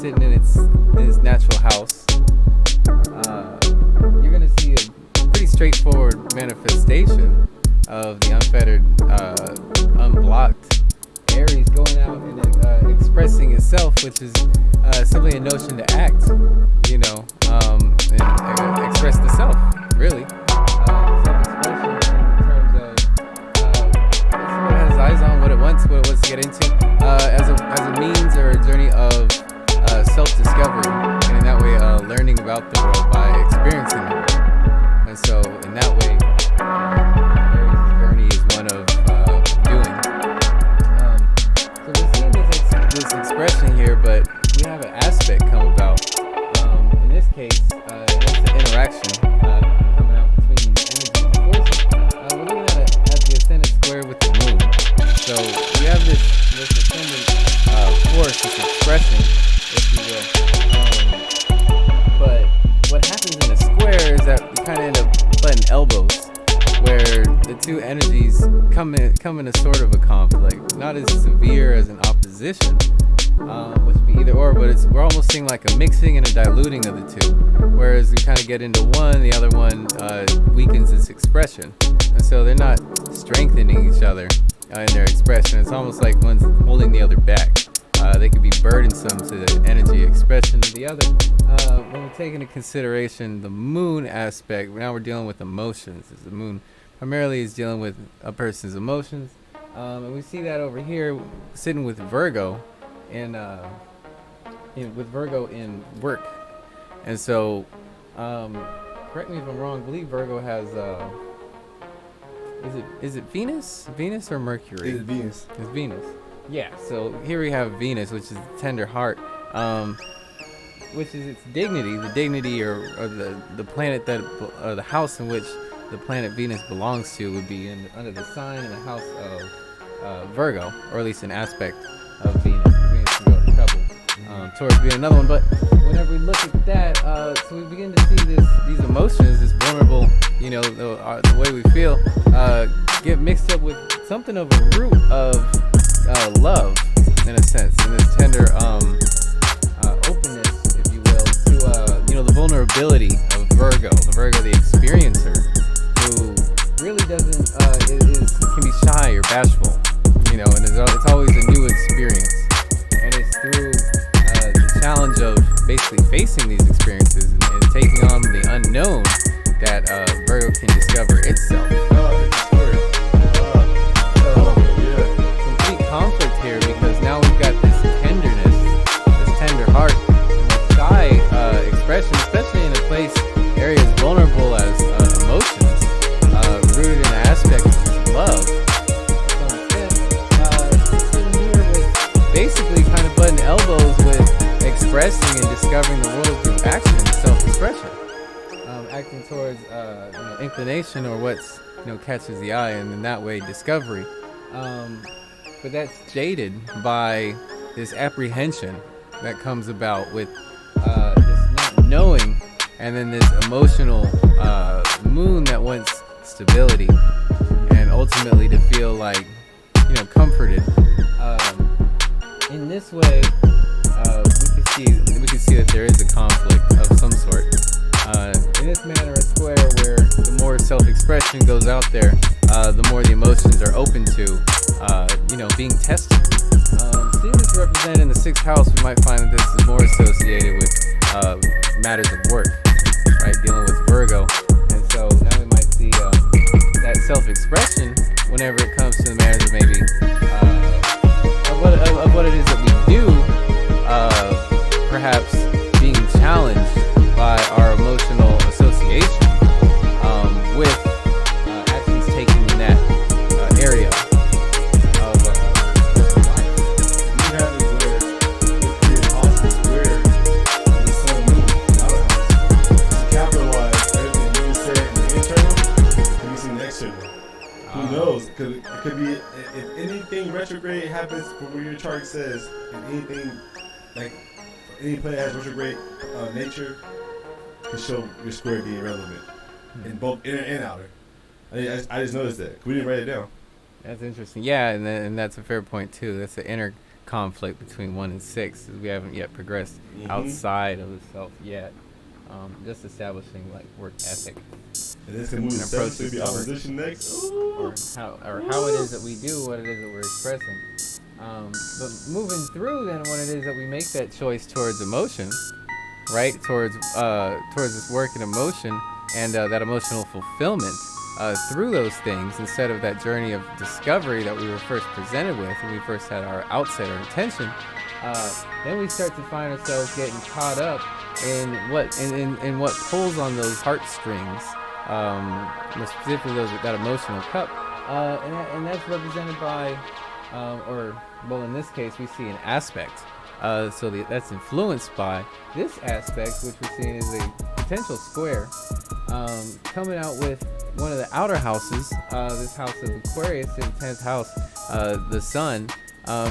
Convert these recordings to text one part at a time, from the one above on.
sitting in its natural house, you're going to see a pretty straightforward manifestation of the unfettered, unblocked Aries going out and expressing itself, which is simply a notion to act, and express the self, really. Self-expression in terms of what it has eyes on, what it wants to get into, as a means or a journey of self-discovery, and in that way learning about the world by experiencing it. And so in that way, Aries' journey is one of doing. So we're seeing this expression here, but we have an aspect come about. In this case, it's an interaction coming out between these energies and forces. We're looking at the ascendant square with the moon. So we have this ascendant force, this expression, if you will. But what happens in a square is that we kind of end up butting elbows, where the two energies come in a sort of a conflict, not as severe as an opposition, which would be either or, but we're almost seeing like a mixing and a diluting of the two. Whereas we kind of get into one, the other one weakens its expression, and so they're not strengthening each other in their expression. It's almost like one's holding the other back. They could be burdensome to the energy expression of the other. When we take into consideration the moon aspect, now we're dealing with emotions. The moon primarily is dealing with a person's emotions, and we see that over here sitting with Virgo, with Virgo in work. And so, correct me if I'm wrong, I believe Virgo has is it Venus or Mercury? It's Venus. It's Venus. Yeah, so here we have Venus, which is the tender heart, which is its dignity, the dignity or the planet or the house in which the planet Venus belongs to would be under the sign in the house of Virgo, or at least an aspect of Venus. Venus can go in a couple. Taurus being another one, but whenever we look at that, so we begin to see these emotions, this vulnerable, the way we feel, get mixed up with something of a root of love, in a sense, and this tender openness, if you will, to the vulnerability of Virgo, the experiencer, who really doesn't can be shy or bashful, and it's always a new experience, and it's through the challenge of basically facing these experiences and taking on the unknown that Virgo can discover itself. Conflict here, because now we've got this tenderness, this tender heart, and this shy expression, especially in a place, areas vulnerable as emotions, rooted in an aspect of love. So instead, sitting here with basically kind of butting elbows with expressing and discovering the world through action and self-expression, acting towards inclination or what's catches the eye, and in that way discovery. But that's jaded by this apprehension that comes about with this not knowing, and then this emotional moon that wants stability and ultimately to feel like comforted. In this way, we can see that there is a conflict of some sort. In this manner, a square where the more self-expression goes out there, the more the emotions are open to being tested. Seeing this represented in the 6th house, we might find that this is more associated with matters of work, right? Dealing with Virgo. And so now we might see that self-expression whenever it comes to the matters of maybe of what it is that we do, perhaps being challenged by our emotional association with actions taken in that area. Because it could be, if anything retrograde happens from where your chart says, if anything, like any planet has retrograde nature, can show your square being relevant in both inner and outer. I just noticed that. We didn't write it down. That's interesting. Yeah, and that's a fair point too. That's the inner conflict between 1 and 6. We haven't yet progressed outside of the self yet. Just establishing like work ethic. And this can move to 7, so be opposition next. Or how it is that we do what it is that we're expressing. But moving through then when it is that we make that choice towards emotion, right? Towards this work and emotion and that emotional fulfillment through those things, instead of that journey of discovery that we were first presented with when we first had our outset or intention, then we start to find ourselves getting caught up in what pulls on those heartstrings, specifically that emotional cup, and that's represented by, in this case, we see an aspect. That's influenced by this aspect, which we're seeing is a potential square, coming out with one of the outer houses, this house of Aquarius in the 10th house, the sun,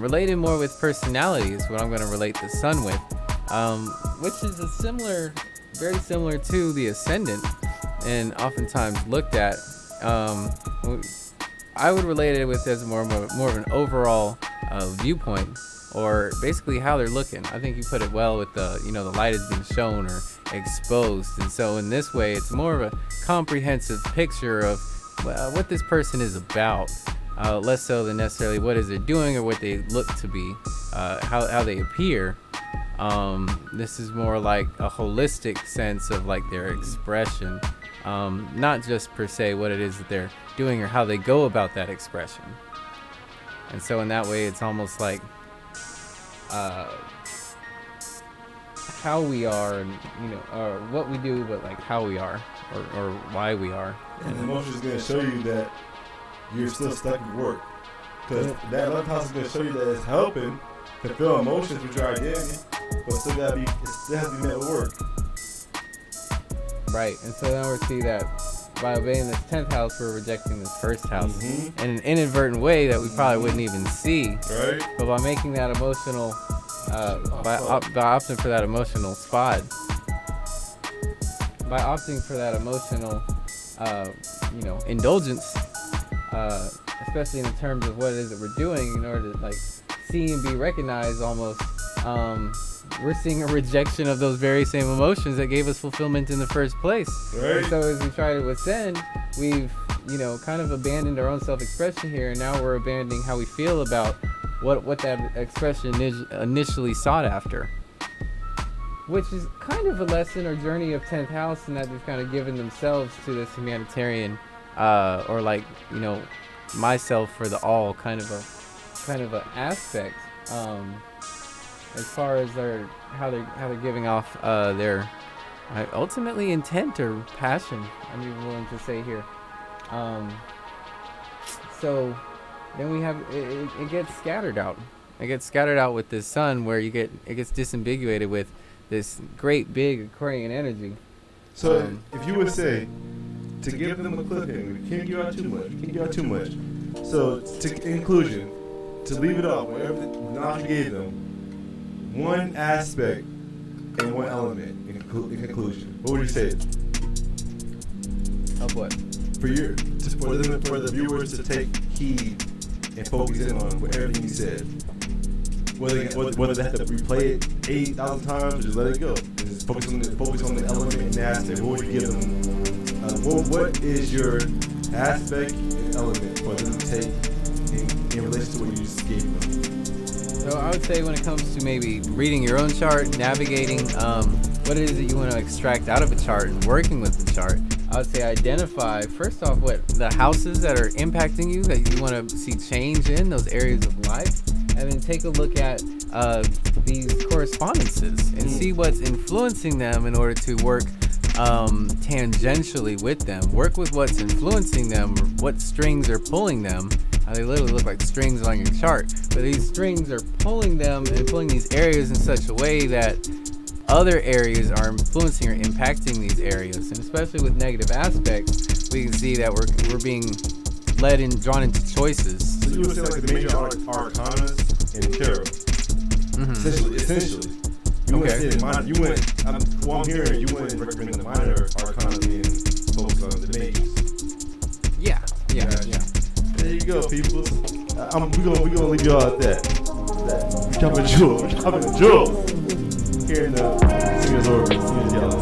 related more with personality is what I'm going to relate the sun with, which is very similar to the ascendant, and oftentimes looked at. I would relate it with as more of an overall viewpoint, or basically how they're looking. I think you put it well with the light is being shown or exposed, and so in this way it's more of a comprehensive picture of what this person is about, less so than necessarily what is they're doing or what they look to be, how they appear. This is more like a holistic sense of like their expression, not just per se what it is that they're doing or how they go about that expression. And so in that way it's almost like how we are, and or what we do, but like how we are, or why we are. And the emotion is going to show you that you're still stuck at work, because that 11th house is going to show you that it's helping fulfill emotions with your identity, but it still has to be met with work. Right, and so now we see that by obeying this 10th house, we're rejecting this first house in an inadvertent way that we probably wouldn't even see. Right. But by making that emotional, by opting for that emotional spot, by opting for that emotional, indulgence, especially in terms of what it is that we're doing, in order to like see and be recognized, almost, we're seeing a rejection of those very same emotions that gave us fulfillment in the first place. Right. And so as we try to ascend, we've, kind of abandoned our own self-expression here, and now we're abandoning how we feel about what that expression initially sought after. Which is kind of a lesson or journey of 10th house, and that they've kind of given themselves to this humanitarian, or like, myself for the all kind of a aspect. As far as how they're giving off their ultimately intent or passion, I'm even willing to say here. So then we have it gets scattered out. It gets scattered out with this sun, where it gets disambiguated with this great big Aquarian energy. So if you would say to give them a cliffhanger, you can't give out too much. So in conclusion, to leave it off, whatever the knowledge you gave them, one aspect and one element in conclusion, what would you say? Of what? For the viewers to take heed and focus in on everything you said. Whether they have to replay it 8,000 times or just let it go. Just focus on the element and the aspect. What would you give them? What is your aspect and element for them to take in relation to what you just gave them? So I would say when it comes to maybe reading your own chart, navigating what it is that you want to extract out of a chart and working with the chart, I would say identify first off what the houses that are impacting you, that you want to see change in those areas of life, and then take a look at these correspondences and see what's influencing them in order to work tangentially with them. Work with what's influencing them, what strings are pulling them. They literally look like strings on your chart, but these strings are pulling them and pulling these areas in such a way that other areas are influencing or impacting these areas. And especially with negative aspects, we can see that we're being led and drawn into choices. So you would say like the major arcanas and tarot. Essentially. I'm hearing you wouldn't recommend the minor arcana being focused on the majors. Yeah. There you go, people. We're gonna leave y'all at that. dropping jewels. Here in the Singer's orbit, Singer's yellow.